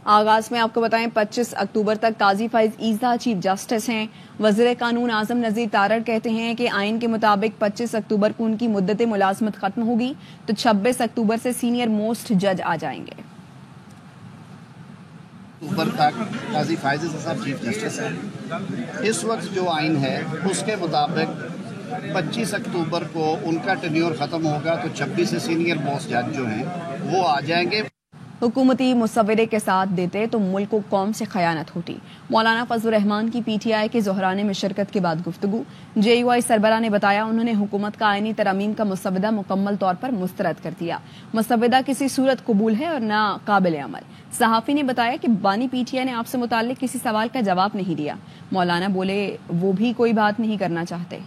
آغاز میں آپ کو بتائیں 25 اکتوبر تک قاضی فائز عیسیٰ چیف جسٹس ہیں. وزیر قانون اعظم نذیر تارڑ کہتے ہیں کہ آئین کے مطابق 25 اکتوبر کو ان کی مدت ملازمت ختم ہوگی تو 26 اکتوبر سے سینئر موسٹ جج آ جائیں گے. اکتوبر تک قاضی فائز عیسیٰ صاحب چیف جسٹس ہیں. اس وقت جو آئین ہے اس کے مطابق 25 اکتوبر کو ان کا ٹینیور ختم ہوگا تو 26 سے سینئر موسٹ جج جو ہیں وہ آ جائیں گے. حکومتی مسودے کے ساتھ دیتے تو ملک کو قوم سے خیانت ہوتی. مولانا فضل الرحمان کی پی ٹی آئی کے ظہرانے میں شرکت کے بعد گفتگو. جے یو آئی سربراہ نے بتایا انہوں نے حکومت کا آئینی ترامیم کا مسودہ مکمل طور پر مسترد کر دیا. مسودہ کسی صورت قبول ہے اور نہ قابل عمل. صحافی نے بتایا کہ بانی پی ٹی آئی نے آپ سے متعلق کسی سوال کا جواب نہیں دیا. مولانا بولے وہ بھی کوئی بات نہیں کرنا چاہتے.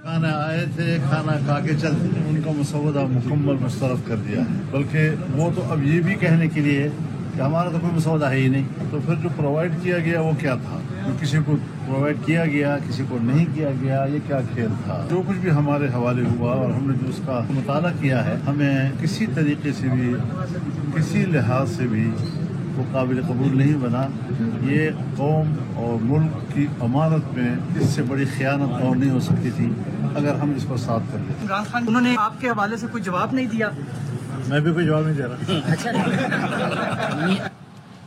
کھانا آئے تھے, کھانا کھا کے چلتے تھے, ان کا مسودہ مکمل مسترد کر دیا ہے. بلکہ وہ تو اب یہ بھی کہنے کے لیے کہ ہمارا تو کوئی مسودہ ہے ہی نہیں. تو پھر جو پرووائڈ کیا گیا وہ کیا تھا؟ کسی کو پرووائڈ کیا گیا, کسی کو نہیں کیا گیا, یہ کیا کھیل تھا؟ جو کچھ بھی ہمارے حوالے ہوا اور ہم نے جو اس کا مطالعہ کیا ہے, ہمیں کسی طریقے سے بھی کسی لحاظ سے بھی وہ قابل قبول نہیں بنا. یہ قوم اور ملک کی امانت میں اس سے بڑی خیانت اور نہیں ہو سکتی تھی اگر ہم اس کو ساتھ کر لیتے. عمران خان انہوں نے آپ کے حوالے سے کوئی جواب نہیں دیا. میں بھی کوئی جواب نہیں دے رہا.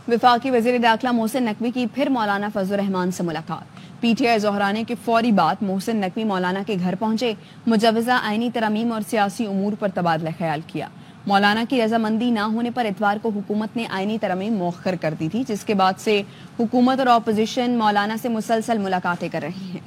وفاقی وزیر داخلہ محسن نقوی کی پھر مولانا فضل الرحمان سے ملاقات. پی ٹی آئی ظہرانے کے فوری بعد محسن نقوی مولانا کے گھر پہنچے. مجوزہ آئینی ترامیم اور سیاسی امور پر تبادلہ خیال کیا. مولانا کی رضامندی نہ ہونے پر اتوار کو حکومت نے آئینی ترامیم مؤخر کر دی تھی, جس کے بعد سے حکومت اور اپوزیشن مولانا سے مسلسل ملاقاتیں کر رہی ہیں.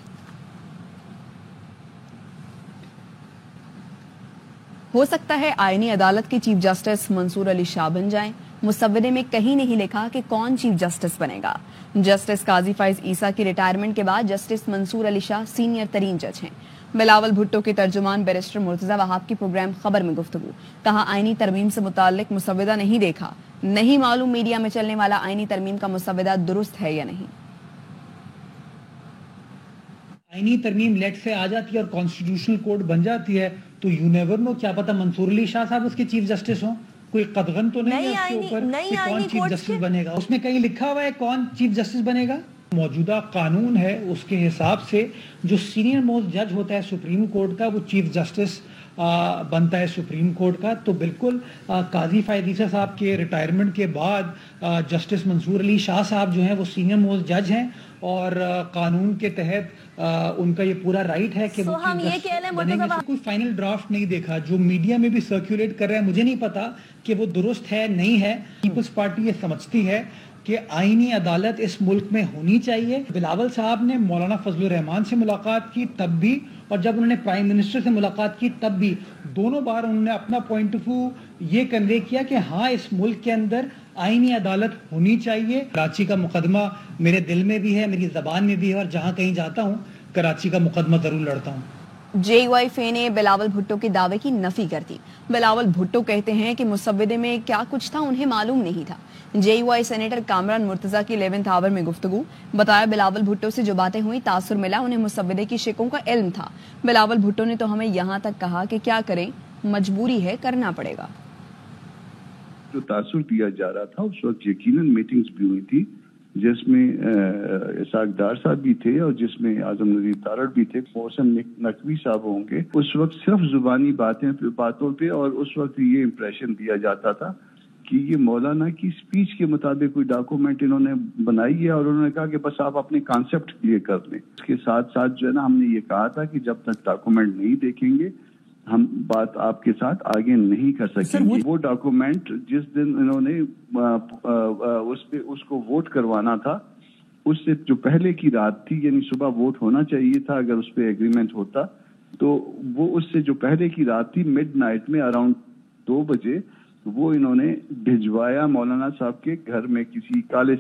ہو سکتا ہے آئینی عدالت کے چیف جسٹس منصور علی شاہ بن جائیں. مسودے میں کہیں نہیں لکھا کہ کون چیف جسٹس بنے گا. جسٹس قاضی فائز عیسیٰ کی ریٹائرمنٹ کے بعد جسٹس منصور علی شاہ سینئر ترین جج ہیں. بلاول بھٹو کے ترجمان بیرسٹر مرتضی وہاب کی پروگرام خبر میں گفتگو. کہا آئینی ترمیم سے متعلق مسودہ نہیں دیکھا, نہیں معلوم میڈیا میں چلنے والا آئینی ترمیم کا مسودہ درست ہے یا نہیں. آئینی ترمیم لیٹ سے آ جاتی ہے اور کانسٹیٹیوشنل کوڈ بن جاتی ہے تو یو نیور نو, کیا پتہ منصور علی شاہ صاحب اس کے چیف جسٹس ہوں. کوئی قدغن تو نہیں ہے اس کے اوپر کہ کون چیف جسٹس بنے گا. اس میں کہیں لکھا ہوا ہے کون چیف جسٹس بنے گا. موجودہ قانون ہے اس کے حساب سے جو سینئر موسٹ جج ہوتا ہے سپریم کورٹ کا وہ چیف جسٹس بنتا ہے سپریم کورٹ کا. تو بالکل قاضی فائز عیسیٰ صاحب کے ریٹائرمنٹ کے بعد جسٹس منصور علی شاہ صاحب جو ہیں وہ سینئر موسٹ جج ہیں اور قانون کے تحت ان کا یہ پورا رائٹ ہے کہ وہ بنیں گے. کوئی فائنل ڈرافٹ نہیں دیکھا. جو میڈیا میں بھی سرکولیٹ کر رہا ہے مجھے نہیں پتا کہ وہ درست ہے نہیں ہے. پیپلز پارٹی یہ سمجھتی ہے کہ آئینی عدالت اس ملک میں ہونی چاہیے. بلاول صاحب نے مولانا فضل الرحمان سے ملاقات کی تب بھی, اور جب انہوں نے پرائم منسٹر سے ملاقات کی تب بھی, دونوں بار انہوں نے اپنا پوائنٹ آف ویو یہ کنوے کیا کہ ہاں اس ملک کے اندر آئینی عدالت ہونی چاہیے. کراچی کا مقدمہ میرے دل میں بھی ہے, میری زبان میں بھی ہے, اور جہاں کہیں جاتا ہوں کراچی کا مقدمہ ضرور لڑتا ہوں. جے یو آئی فے نے بلاول بھٹو کے دعوے کی نفی کر دی. بلاول بھٹو کہتے ہیں کہ مسودے میں کیا کچھ تھا انہیں معلوم نہیں تھا. J U I senator Kamran Murtaza کی 11th آور میں گفتگو. بتایا بلاول بھٹو سے جو باتیں ہوئی تاثر ملا, انہیں مسودے کی شکوں کا علم تھا. بلاول بھٹو نے تو ہمیں یہاں تک کہا کہ کیا کریں, مجبوری ہے, کرنا پڑے گا. جو تاثر دیا جا رہا تھا اس وقت یقیناً میٹنگز بھی ہوئی تھی جس میں اسحاق ڈار صاحب بھی تھے اور جس میں اعظم نذیر تارڑ بھی تھے, محسن نقوی صاحب ہوں گے. اس وقت صرف زبانی باتوں پہ اور اس وقت یہ امپریشن دیا جاتا تھا کہ یہ مولانا کی سپیچ کے مطابق کوئی ڈاکومنٹ انہوں نے بنائی ہے اور انہوں نے کہا کہ بس آپ اپنے کانسیپٹ کلیئر کر لیں. اس کے ساتھ ساتھ جو ہے نا ہم نے یہ کہا تھا کہ جب تک ڈاکومنٹ نہیں دیکھیں گے ہم بات آپ کے ساتھ آگے نہیں کر سکیں گے. وہ ڈاکومنٹ جس دن انہوں نے اس کو ووٹ کروانا تھا اس سے جو پہلے کی رات تھی, یعنی صبح ووٹ ہونا چاہیے تھا اگر اس پہ ایگریمنٹ ہوتا, تو وہ اس سے جو پہلے کی رات تھی مڈ نائٹ میں اراؤنڈ 2 بجے وہ انہوں نے بھجوایا مولانا صاحب کے گھر میں کسی کالے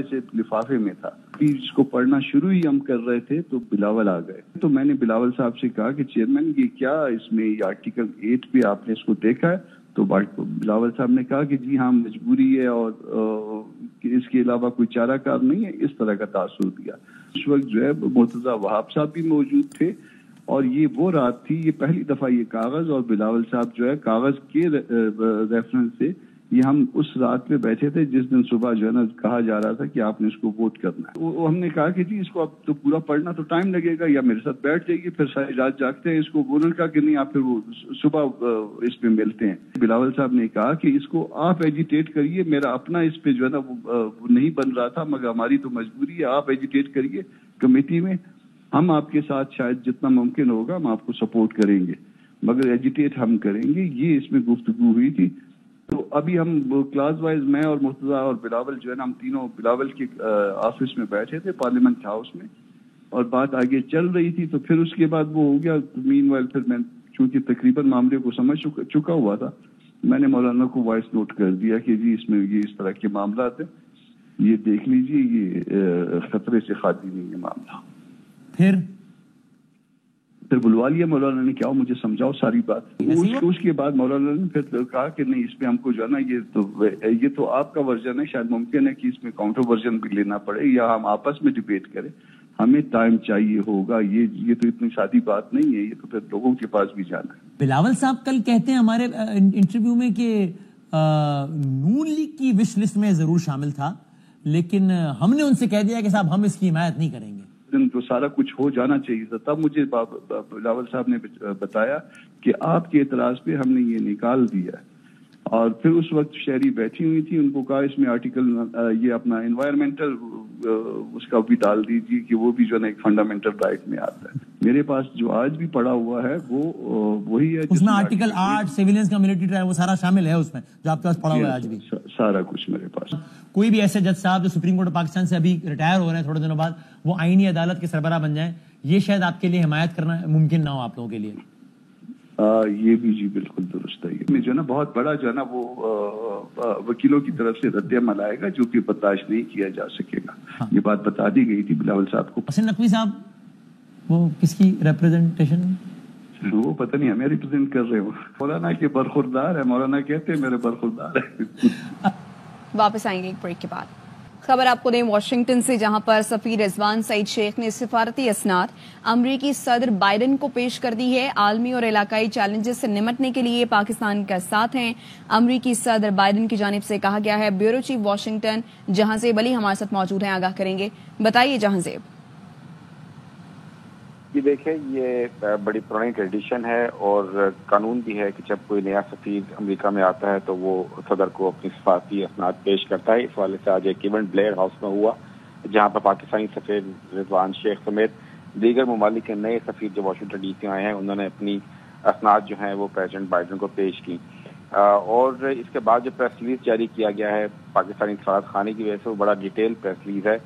سے لفافے میں تھا. اس کو پڑھنا شروع ہی ہم کر رہے تھے تو بلاول آ گئے. تو میں نے بلاول صاحب سے کہا کہ چیئرمین یہ کیا اس میں یہ آرٹیکل 8 پہ آپ نے اس کو دیکھا ہے؟ تو بلاول صاحب نے کہا کہ جی ہاں مجبوری ہے اور اس کے علاوہ کوئی چارہ کار نہیں ہے. اس طرح کا تاثر دیا. اس وقت جو ہے مرتضی وہاب صاحب بھی موجود تھے اور یہ وہ رات تھی, یہ پہلی دفعہ یہ کاغذ اور بلاول صاحب جو ہے کاغذ کے ریفرنس سے یہ ہم اس رات پہ بیٹھے تھے جس دن صبح جو ہے نا کہا جا رہا تھا کہ آپ نے اس کو ووٹ کرنا ہے. وہ ہم نے کہا کہ جی اس کو اب تو پورا پڑھنا تو ٹائم لگے گا, یا میرے ساتھ بیٹھ جائیے, پھر ساری رات جاگتے ہیں. اس کو انہوں نے کہا کہ نہیں آپ پھر وہ صبح اس پہ ملتے ہیں. بلاول صاحب نے کہا کہ اس کو آپ ایجیٹیٹ کریے, میرا اپنا اس پہ جو ہے نا وہ نہیں بن رہا تھا, مگر ہماری تو مجبوری ہے, آپ ایجیٹیٹ کریے کمیٹی میں, ہم آپ کے ساتھ شاید جتنا ممکن ہوگا ہم آپ کو سپورٹ کریں گے, مگر ایجیٹیٹ ہم کریں گے. یہ اس میں گفتگو ہوئی تھی. تو ابھی ہم کلاس وائز میں اور مرتضیٰ اور بلاول جو ہے نا ہم تینوں بلاول کے آفس میں بیٹھے تھے پارلیمنٹ ہاؤس میں, اور بات آگے چل رہی تھی. تو پھر اس کے بعد وہ ہو گیا. مین وائل پھر میں چونکہ تقریباً معاملے کو سمجھ چکا ہوا تھا, میں نے مولانا کو وائس نوٹ کر دیا کہ جی اس میں یہ اس طرح کے معاملات ہیں, یہ دیکھ لیجیے, یہ خطرے سے خالی نہیں ہے معاملہ. پھر بلوا لیا مولانا نے, کیا مجھے سمجھاؤ ساری بات. اس کے بعد مولانا نے پھر کہا کہ نہیں اس پہ ہم کو جو ہے نا یہ تو آپ کا ورژن ہے, شاید ممکن ہے کہ اس میں کاؤنٹر ورژن بھی لینا پڑے یا ہم آپس میں ڈبیٹ کریں, ہمیں ٹائم چاہیے ہوگا. یہ تو اتنی سادی بات نہیں ہے, یہ تو پھر لوگوں کے پاس بھی جانا ہے. بلاول صاحب کل کہتے ہیں ہمارے انٹرویو میں کہ نون لیگ کی وش لسٹ میں ضرور شامل تھا, لیکن ہم نے ان سے کہہ دیا کہ صاحب ہم اس کی حمایت نہیں کریں گے. تو سارا کچھ ہو جانا چاہیے تھا. تب مجھے بلاول صاحب نے بتایا کہ آپ کے اعتراض پہ ہم نے یہ نکال دیا, اور پھر اس وقت شہری بیٹھی ہوئی تھی, ان کو کہا اس میں آرٹیکل یہ اپنا انوائرمنٹل اس کا بھی ڈال دیجیے کہ وہ بھی جو ہے نا ایک فنڈامنٹل رائٹ میں آتا ہے. میرے پاس جو آج بھی پڑا ہوا ہے وہ وہی ہے, اس میں آرٹیکل 8 سیویلینس کا ملٹری ٹرائل وہ سارا شامل ہے اس میں, جو آپ کے پاس پڑا ہوا ہے آج بھی سارا کچھ میرے پاس. کوئی بھی ایسے جج صاحب جو سپریم کورٹ پاکستان سے ابھی ریٹائر ہو رہے ہیں تھوڑے دنوں بعد, وہ آئینی عدالت کے سربراہ بن جائیں, یہ شاید آپ کے لیے حمایت کرنا ممکن نہ ہو آپ لوگوں کے لیے. یہ بھی جی بالکل درست ہے. میں جو ہے نا بہت بڑا جو ہے نا وہ وکیلوں کی طرف سے رد عمل آئے گا جو کہ برداشت نہیں کیا جا سکے گا. یہ بات بتا دی گئی تھی بلاول صاحب کو. حسین نقوی صاحب وہ کس کی ریپرزنٹیشن, وہ پتہ نہیں, ہمیں ریپرزینٹ کر رہے ہو. مولانا کے برخوردار ہے, مولانا کہتے ہیں میرے برخوردار ہے. واپس آئیں گے ایک بریک کے بعد. خبر آپ کو دیں واشنگٹن سے, جہاں پر سفیر رضوان سعید شیخ نے سفارتی اسناد امریکی صدر بائیڈن کو پیش کر دی ہے. عالمی اور علاقائی چیلنجز سے نمٹنے کے لیے پاکستان کا ساتھ ہیں. امریکی صدر بائیڈن کی جانب سے کہا گیا ہے. بیورو چیف واشنگٹن جہاں زیب علی ہمارے ساتھ موجود ہیں, آگاہ کریں گے. بتائیے جہاں زیب. یہ دیکھیں, یہ بڑی پرانی ٹریڈیشن ہے اور قانون بھی ہے کہ جب کوئی نیا سفیر امریکہ میں آتا ہے تو وہ صدر کو اپنی سفارتی اسناد پیش کرتا ہے. اس حوالے سے آج ایک ایونٹ بلیئر ہاؤس میں ہوا, جہاں پر پاکستانی سفیر رضوان شیخ سمیت دیگر ممالک کے نئے سفیر جو واشنگٹن ڈی سی آئے ہیں, انہوں نے اپنی اسناد جو ہیں وہ پریزیڈنٹ بائیڈن کو پیش کی. اور اس کے بعد جو پریس ریلیز جاری کیا گیا ہے پاکستانی سفارت خانے کی وجہ سے, وہ بڑا ڈیٹیل پریس ریلیز ہے,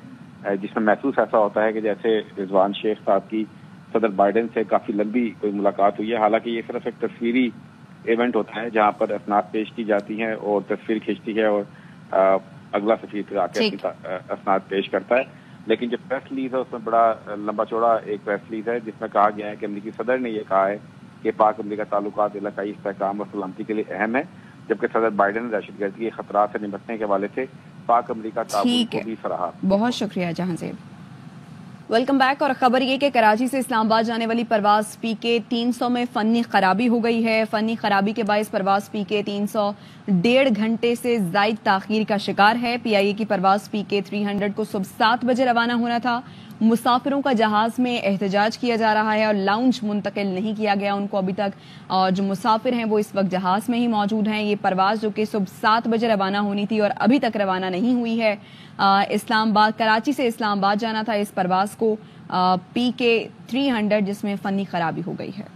جس میں محسوس ایسا ہوتا ہے کہ جیسے رضوان شیخ صاحب کی صدر بائیڈن سے کافی لمبی کوئی ملاقات ہوئی ہے. حالانکہ یہ صرف ایک تصویری ایونٹ ہوتا ہے جہاں پر اسناد پیش کی جاتی ہیں اور تصویر کھینچتی ہے اور اگلا سفیر پھر آ کے اسناد پیش کرتا ہے. لیکن جو پریس ریلیز ہے اس میں بڑا لمبا چوڑا ایک پریس ریلیز ہے جس میں کہا گیا ہے کہ امریکی صدر نے یہ کہا ہے کہ پاک امریکہ تعلقات علاقائی استحکام اور سلامتی کے لیے اہم ہے, جبکہ صدر بائیڈن نے دہشت گردی کے خطرات سے نمٹنے کے حوالے سے پاک امریکہ تعاون کو بھی سراہا. بہت شکریہ جہاں زیب. Welcome back. اور خبر یہ کہ کراچی سے اسلام آباد جانے والی پرواز پی کے 300 میں فنی خرابی ہو گئی ہے. فنی خرابی کے باعث پرواز پی کے 300 1.5 گھنٹے سے زائد تاخیر کا شکار ہے. پی آئی اے کی پرواز پی کے 300 کو صبح 7 بجے روانہ ہونا تھا. مسافروں کا جہاز میں احتجاج کیا جا رہا ہے اور لاؤنج منتقل نہیں کیا گیا ان کو ابھی تک. اور جو مسافر ہیں وہ اس وقت جہاز میں ہی موجود ہیں. یہ پرواز جو کہ صبح 7 بجے روانہ ہونی تھی اور ابھی تک روانہ نہیں ہوئی ہے. اسلام آباد, کراچی سے اسلام آباد جانا تھا اس پرواز کو پی کے 300, جس میں فنی خرابی ہو گئی ہے.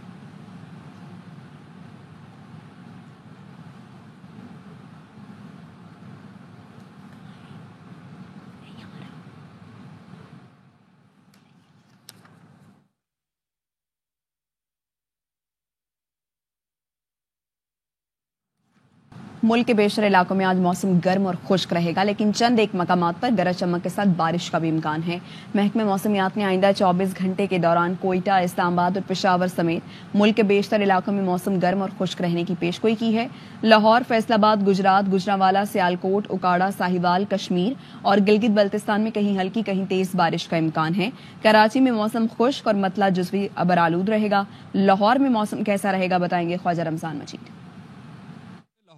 ملک کے بیشتر علاقوں میں آج موسم گرم اور خشک رہے گا, لیکن چند ایک مقامات پر گرج چمک کے ساتھ بارش کا بھی امکان ہے. محکمہ موسمیات نے آئندہ 24 گھنٹے کے دوران کوئٹہ, اسلام آباد اور پشاور سمیت ملک کے بیشتر علاقوں میں موسم گرم اور خشک رہنے کی پیشگوئی کی ہے. لاہور, فیصل آباد, گجرات, گوجرانوالا, سیالکوٹ, اکاڑا, ساہیوال, کشمیر اور گلگت بلتستان میں کہیں ہلکی کہیں تیز بارش کا امکان ہے. کراچی میں موسم خشک اور مطلع جزوی ابرآلود رہے گا. لاہور میں موسم کیسا رہے گا بتائیں گے خواجہ رمضان مجید.